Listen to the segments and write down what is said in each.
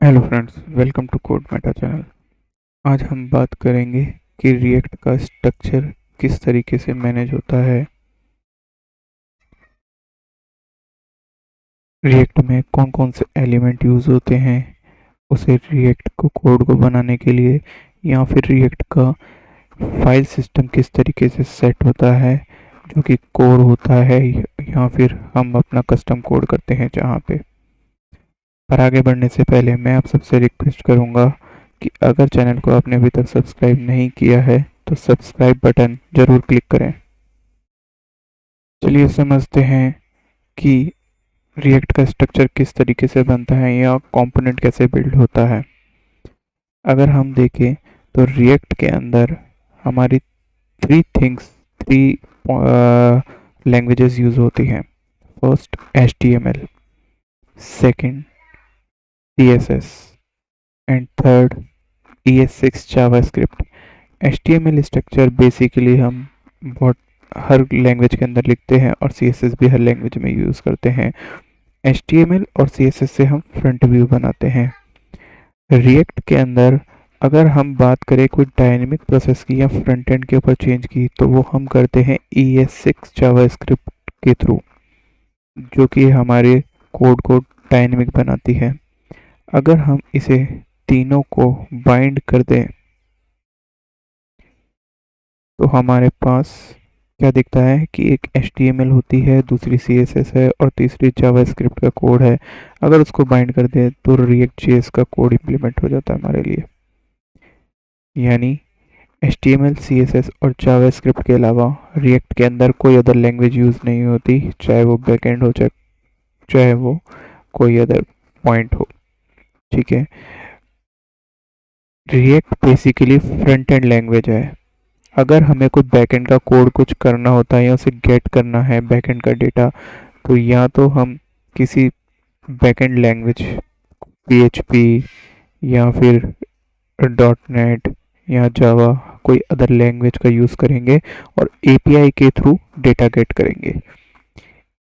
Hello friends, welcome to Code Meta channel. आज हम बात करेंगे कि रिएक्ट का स्ट्रक्चर किस तरीके से मैनेज होता है, रिएक्ट में कौन कौन से एलिमेंट यूज़ होते हैं, उसे रिएक्ट को कोड को बनाने के लिए, या फिर रिएक्ट का फाइल सिस्टम किस तरीके से सेट होता है जो कि कोड होता है, या फिर हम अपना कस्टम कोड करते हैं जहाँ पे। पर आगे बढ़ने से पहले मैं आप सबसे रिक्वेस्ट करूँगा कि अगर चैनल को आपने अभी तक सब्सक्राइब नहीं किया है तो सब्सक्राइब बटन ज़रूर क्लिक करें। चलिए समझते हैं कि रिएक्ट का स्ट्रक्चर किस तरीके से बनता है या कंपोनेंट कैसे बिल्ड होता है। अगर हम देखें तो रिएक्ट के अंदर हमारी थ्री लैंग्वेजेस यूज़ होती हैं। First HTML, second CSS and third ES6 JavaScript. HTML structure basically हम बहुत हर लैंग्वेज के अंदर लिखते हैं और CSS भी हर लैंग्वेज में यूज़ करते हैं। HTML और CSS से हम फ्रंट व्यू बनाते हैं। रिएक्ट के अंदर अगर हम बात करें कोई डायनेमिक प्रोसेस की या फ्रंट एंड के ऊपर चेंज की, तो वो हम करते हैं ES6 जावास्क्रिप्ट के थ्रू, जो कि हमारे कोड को डायनेमिक बनाती है। अगर हम इसे तीनों को बाइंड कर दें तो हमारे पास क्या दिखता है कि एक HTML होती है, दूसरी CSS है और तीसरी जावास्क्रिप्ट का कोड है। अगर उसको बाइंड कर दें तो React.js का कोड इम्प्लीमेंट हो जाता है हमारे लिए। यानी HTML, CSS और जावास्क्रिप्ट के अलावा React के अंदर कोई अदर लैंग्वेज यूज़ नहीं होती, चाहे वो बैकएंड हो चाहे वो कोई अदर पॉइंट हो। ठीक है, React basically front end language है। अगर हमें कोई बैकएंड का कोड कुछ करना होता है या उसे गेट करना है बैकएंड का डेटा, तो या तो हम किसी बैकएंड लैंग्वेज PHP या फिर .NET या जावा कोई अदर लैंग्वेज का यूज़ करेंगे और API के थ्रू डेटा गेट करेंगे।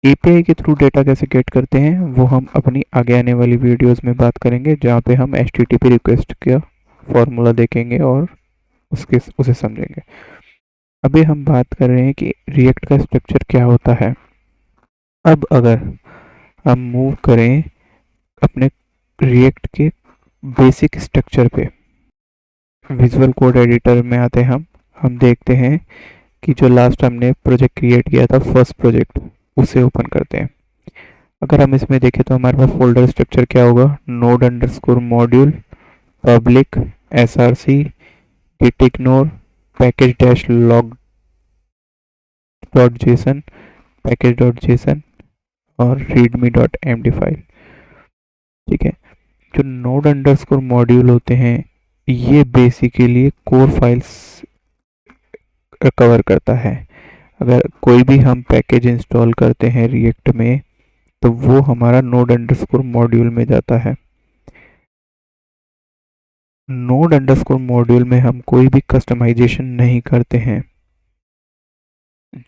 API के थ्रू डेटा कैसे गेट करते हैं वो हम अपनी आगे आने वाली वीडियोस में बात करेंगे, जहाँ पे हम HTTP रिक्वेस्ट का फॉर्मूला देखेंगे और उसे समझेंगे। अभी हम बात कर रहे हैं कि रिएक्ट का स्ट्रक्चर क्या होता है। अब अगर हम मूव करें अपने रिएक्ट के बेसिक स्ट्रक्चर पे, विजुअल कोड एडिटर में आते हैं हम देखते हैं कि जो लास्ट हमने प्रोजेक्ट क्रिएट किया था, फर्स्ट प्रोजेक्ट, उसे ओपन करते हैं। अगर हम इसमें देखें तो हमारे पास फोल्डर स्ट्रक्चर क्या होगा, node underscore module, public, SRC, git ignore, package dash log dot JSON, package dot JSON और रीडमी डॉट एमडी फाइल। ठीक है, जो नोड अंडरस्कोर मॉड्यूल होते हैं ये बेसिकली कोर फाइल्स कवर करता है। अगर कोई भी हम पैकेज इंस्टॉल करते हैं रिएक्ट में तो वो हमारा नोड अंडरस्कोर मॉड्यूल में जाता है। नोड अंडरस्कोर मॉड्यूल में हम कोई भी कस्टमाइजेशन नहीं करते हैं,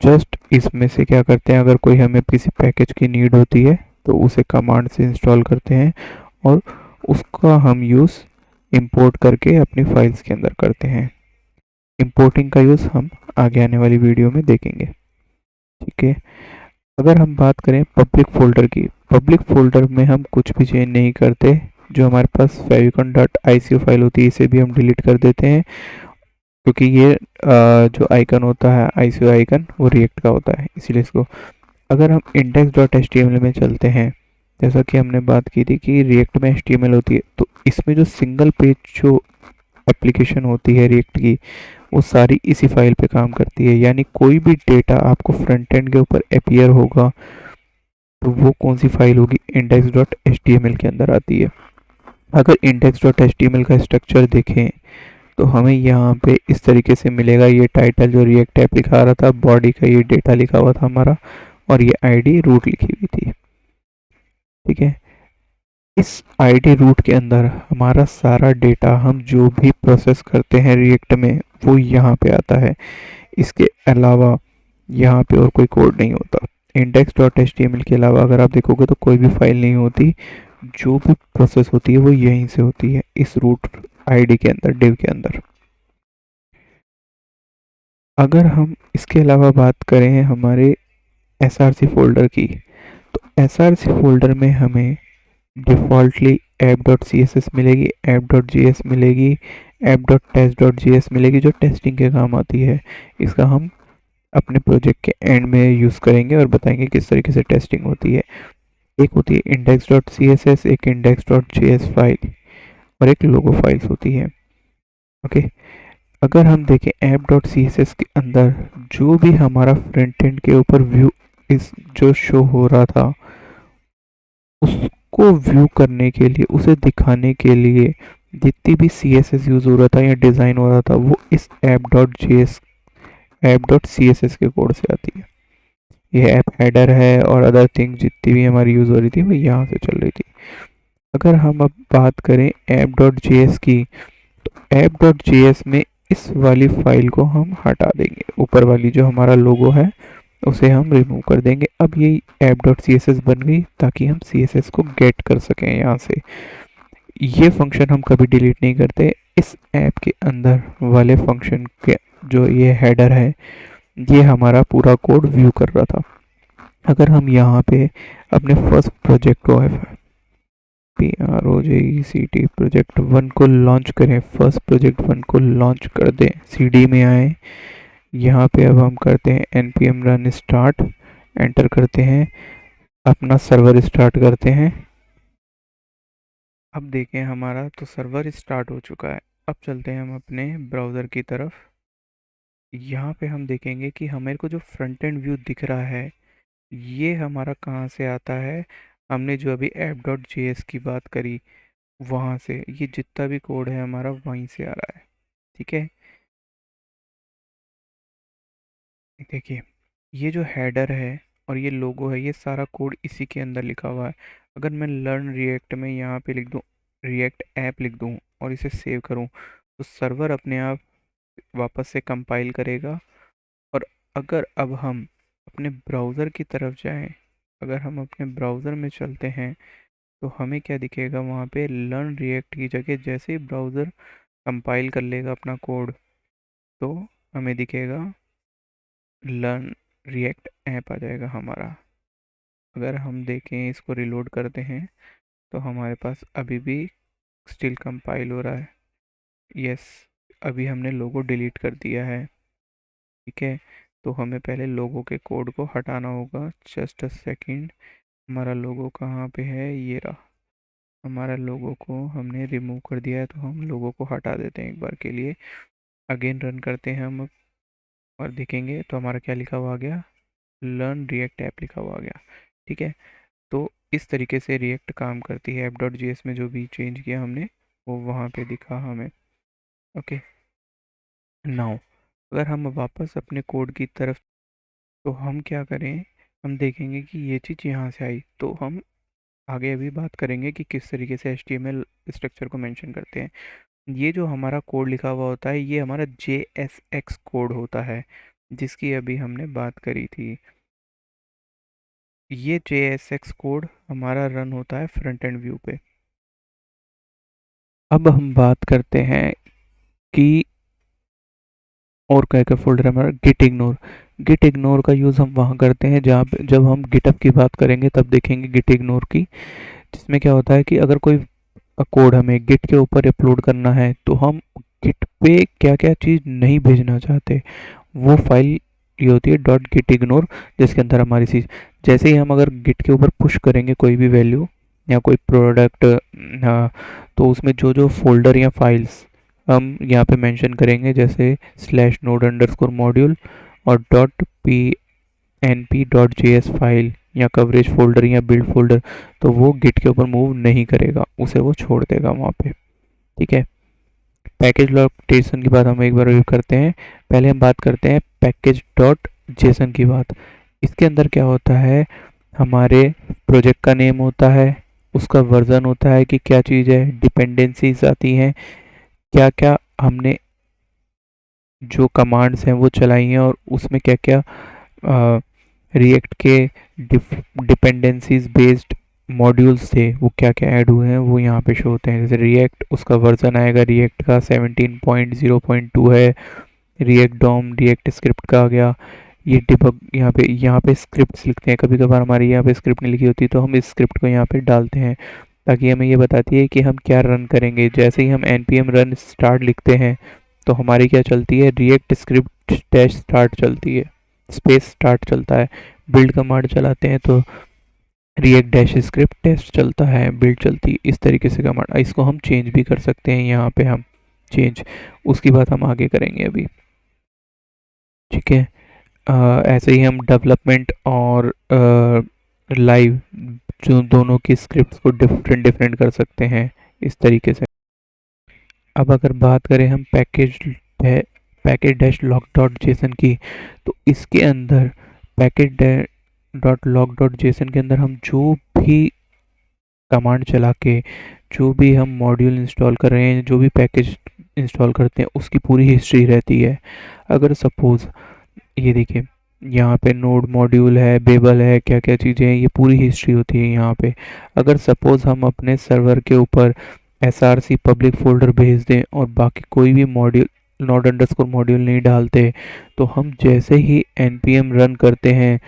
जस्ट इसमें से क्या करते हैं, अगर कोई हमें किसी पैकेज की नीड होती है तो उसे कमांड से इंस्टॉल करते हैं और उसका हम यूज़ इंपोर्ट करके अपनी फाइल्स के अंदर करते हैं। इंपोर्टिंग का यूज़ हम आगे आने वाली वीडियो में देखेंगे। ठीक है, अगर हम बात करें पब्लिक फ़ोल्डर की, पब्लिक फ़ोल्डर में हम कुछ भी चेंज नहीं करते। जो हमारे पास favicon.ico फाइल होती है इसे भी हम डिलीट कर देते हैं, क्योंकि ये जो आइकन होता है ICO आइकन वो रिएक्ट का होता है, इसीलिए इसको। अगर हम index.html में चलते हैं, जैसा कि हमने बात की थी कि रिएक्ट में HTML होती है, तो इसमें जो सिंगल पेज जो एप्लीकेशन होती है रिएक्ट की, वो सारी इसी फाइल पे काम करती है। यानी कोई भी डेटा आपको फ्रंट एंड के ऊपर अपीयर होगा तो वो कौन सी फाइल होगी, index.html के अंदर आती है। अगर index.html का स्ट्रक्चर देखें तो हमें यहाँ पे इस तरीके से मिलेगा। ये टाइटल जो रिएक्ट ऐप लिखा रहा था, बॉडी का ये डेटा लिखा हुआ था हमारा, और ये आईडी रूट लिखी हुई थी। ठीक है, इस आईडी रूट के अंदर हमारा सारा डेटा, हम जो भी प्रोसेस करते हैं रिएक्ट में, वो यहाँ पे आता है। इसके अलावा यहाँ पे और कोई कोड नहीं होता। index.html के अलावा अगर आप देखोगे तो कोई भी फाइल नहीं होती जो भी प्रोसेस होती है वो यहीं से होती है, इस रूट आईडी के अंदर, div के अंदर। अगर हम इसके अलावा बात करें हमारे src फोल्डर की, तो src फोल्डर में हमें डिफ़ॉल्टली app.css मिलेगी, app.js मिलेगी, app.test.js मिलेगी, जो टेस्टिंग के काम आती है। इसका हम अपने प्रोजेक्ट के एंड में यूज़ करेंगे और बताएंगे किस तरीके से टेस्टिंग होती है। एक होती है index.css, एक index.js फाइल और एक लोगो फाइल्स होती है। ओके, अगर हम देखें app.css के अंदर जो भी हमारा फ्रंट एंड के ऊपर व्यू इस जो शो हो रहा था, उसको व्यू करने के लिए, उसे दिखाने के लिए जितनी भी CSS यूज़ हो रहा था या डिज़ाइन हो रहा था, वो इस app.css के कोड से आती है। ये ऐप हेडर है और अदर थिंग जितनी भी हमारी यूज़ हो रही थी वो यहाँ से चल रही थी। अगर हम अब बात करें app.js की, तो app.js में इस वाली फाइल को हम हटा देंगे, ऊपर वाली जो हमारा लोगो है उसे हम रिमूव कर देंगे। अब ये app.css बन गई ताकि हम CSS को गेट कर सकें यहाँ से। ये फंक्शन हम कभी डिलीट नहीं करते। इस ऐप के अंदर वाले फंक्शन के जो ये हेडर है, ये हमारा पूरा कोड व्यू कर रहा था। अगर हम यहाँ पे अपने फर्स्ट प्रोजेक्ट को PROJECT प्रोजेक्ट 1 को लॉन्च करें, फर्स्ट प्रोजेक्ट 1 को लॉन्च कर दें, CD में आए, यहाँ पे अब हम करते हैं npm run start, एंटर करते हैं, अपना सर्वर स्टार्ट करते हैं। अब देखें हमारा तो सर्वर स्टार्ट हो चुका है। अब चलते हैं हम अपने ब्राउज़र की तरफ। यहाँ पे हम देखेंगे कि हमें को जो फ्रंट एंड व्यू दिख रहा है, ये हमारा कहाँ से आता है। हमने जो अभी app.js की बात करी, वहाँ से ये जितना भी कोड है हमारा वहीं से आ रहा है। ठीक है, देखिए ये जो हेडर है और ये लोगो है, ये सारा कोड इसी के अंदर लिखा हुआ है। अगर मैं लर्न रिएक्ट में यहाँ पे लिख दूँ, रिएक्ट ऐप लिख दूँ और इसे सेव करूँ, तो सर्वर अपने आप वापस से कंपाइल करेगा। और अगर अब हम अपने ब्राउज़र की तरफ जाएं, अगर हम अपने ब्राउज़र में चलते हैं, तो हमें क्या दिखेगा वहाँ पे, लर्न रिएक्ट की जगह जैसे ही ब्राउज़र कंपाइल कर लेगा अपना कोड, तो हमें दिखेगा लर्न रिएक्ट ऐप आ जाएगा हमारा। अगर हम देखें, इसको रिलोड करते हैं, तो हमारे पास अभी भी स्टिल कंपाइल हो रहा है। यस, अभी हमने लोगो डिलीट कर दिया है। ठीक है, तो हमें पहले लोगो के कोड को हटाना होगा। जस्ट अ सेकेंड, हमारा लोगो कहाँ पे है, ये रहा। हमारा लोगो को हमने रिमूव कर दिया है, तो हम लोगो को हटा देते हैं एक बार के लिए। अगेन रन करते हैं हम और देखेंगे तो हमारा क्या लिखा हुआ आ गया, लर्न रिएक्ट ऐप लिखा हुआ आ गया। ठीक है, तो इस तरीके से रिएक्ट काम करती है। app.js में जो भी चेंज किया हमने वो वहाँ पे दिखा हमें। ओके, नाउ अगर हम वापस अपने कोड की तरफ, तो हम क्या करें, हम देखेंगे कि ये चीज़ यहाँ से आई, तो हम आगे अभी बात करेंगे कि किस तरीके से HTML स्ट्रक्चर को मेंशन करते हैं। ये जो हमारा कोड लिखा हुआ होता है, ये हमारा JSX कोड होता है, जिसकी अभी हमने बात करी थी। ये JSX कोड हमारा रन होता है फ्रंट एंड व्यू पे। अब हम बात करते हैं कि और क्या क्या फोल्डर है हमारा, गिट इग्नोर का यूज़ हम वहाँ करते हैं जहाँ पे, जब हम गिटअप की बात करेंगे तब देखेंगे गिट इग्नोर की। जिसमें क्या होता है कि अगर कोई कोड हमें गिट के ऊपर अपलोड करना है, तो हम गिट पे क्या क्या चीज़ नहीं भेजना चाहते, वो फाइल ये होती है डॉट गिट इग्नोर, जिसके अंदर हमारी चीज़, जैसे ही हम अगर गिट के ऊपर पुश करेंगे कोई भी वैल्यू या कोई प्रोडक्ट, हाँ, तो उसमें जो जो फोल्डर या फाइल्स हम यहाँ पे मेंशन करेंगे, जैसे स्लैश नोड अंडरस्कोर मॉड्यूल और dot P N P dot J S file या कवरेज फोल्डर या बिल्ड फोल्डर, तो वो गिट के ऊपर मूव नहीं करेगा, उसे वो छोड़ देगा वहाँ पे। ठीक है, पैकेज लोकेशन की बात हम एक बार रिव्यू करते हैं। पहले हम बात करते हैं पैकेज डॉट जेसन की बात। इसके अंदर क्या होता है, हमारे प्रोजेक्ट का नेम होता है, उसका वर्जन होता है कि क्या चीज़ है, डिपेंडेंसीज आती हैं, क्या क्या हमने जो कमांड्स हैं वो चलाई हैं और उसमें क्या क्या रिएक्ट के डिपेंडेंसीज बेस्ड मॉड्यूल्स थे वो क्या क्या ऐड हुए हैं वो यहाँ पे शो होते हैं। जैसे रिएक्ट, उसका वर्जन आएगा रिएक्ट का 17.0.2 है। रिएक्ट डॉम, रिएक्ट स्क्रिप्ट का आ गया। ये डिबग, यहाँ पे स्क्रिप्ट्स लिखते हैं। कभी कभार हमारी यहाँ पे स्क्रिप्ट नहीं लिखी होती तो हम इस स्क्रिप्ट को यहाँ पे डालते हैं, ताकि हमें ये बताती है कि हम क्या रन करेंगे। जैसे ही हम npm रन स्टार्ट लिखते हैं तो हमारी क्या चलती है, रिएक्ट स्क्रिप्ट डैश स्टार्ट चलती है, स्पेस स्टार्ट चलता है। बिल्ड कमांड चलाते हैं तो रिएक्ट डैश स्क्रिप्ट टेस्ट चलता है, बिल्ड चलती है। इस तरीके से कमांड, इसको हम चेंज भी कर सकते हैं। यहाँ पे हम चेंज, उसकी बात हम आगे करेंगे अभी, ठीक है। ऐसे ही हम डेवलपमेंट और लाइव, जो दोनों की स्क्रिप्ट्स को डिफरेंट डिफरेंट कर सकते हैं इस तरीके से। अब अगर बात करें हम package dash log dot JSON की, तो इसके अंदर package dot log dot JSON के अंदर हम जो भी कमांड चला के, जो भी हम मॉड्यूल इंस्टॉल कर रहे हैं, जो भी पैकेज इंस्टॉल करते हैं, उसकी पूरी हिस्ट्री रहती है। अगर सपोज़ ये देखिए, यहाँ पे नोड मॉड्यूल है, बेबल है, क्या क्या चीज़ें हैं, ये पूरी हिस्ट्री होती है यहाँ पे। अगर सपोज़ हम अपने सर्वर के ऊपर src पब्लिक फोल्डर भेज दें और बाकी कोई भी मॉड्यूल, नोड अंडरस्कोर मॉड्यूल नहीं डालते, तो हम जैसे ही npm रन करते हैं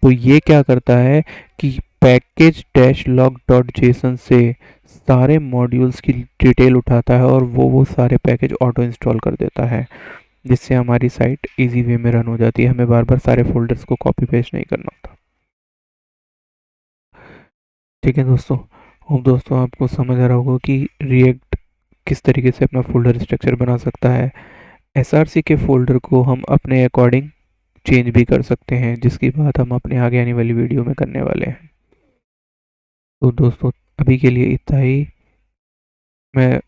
तो ये क्या करता है कि package dash log dot JSON से सारे मॉड्यूल्स की डिटेल उठाता है और वो सारे पैकेज ऑटो इंस्टॉल कर देता है, जिससे हमारी साइट इजी वे में रन हो जाती है। हमें बार बार सारे फोल्डर्स को कॉपी पेस्ट नहीं करना होता। ठीक है दोस्तों, होप दोस्तों आपको समझ आ रहा होगा कि रिएक्ट किस तरीके से अपना फोल्डर स्ट्रक्चर बना सकता है। एसआरसी के फोल्डर को हम अपने अकॉर्डिंग चेंज भी कर सकते हैं, जिसकी बात हम अपने आगे आने वाली वीडियो में करने वाले हैं। तो दोस्तों अभी के लिए इतना ही। मैं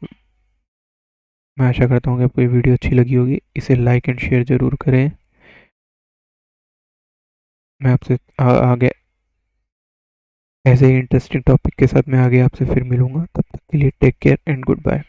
मैं आशा करता हूँ कि आपको ये वीडियो अच्छी लगी होगी। इसे लाइक एंड शेयर ज़रूर करें। मैं आपसे आगे ऐसे ही इंटरेस्टिंग टॉपिक के साथ मैं आगे आपसे फिर मिलूँगा। तब तक के लिए take care and good bye.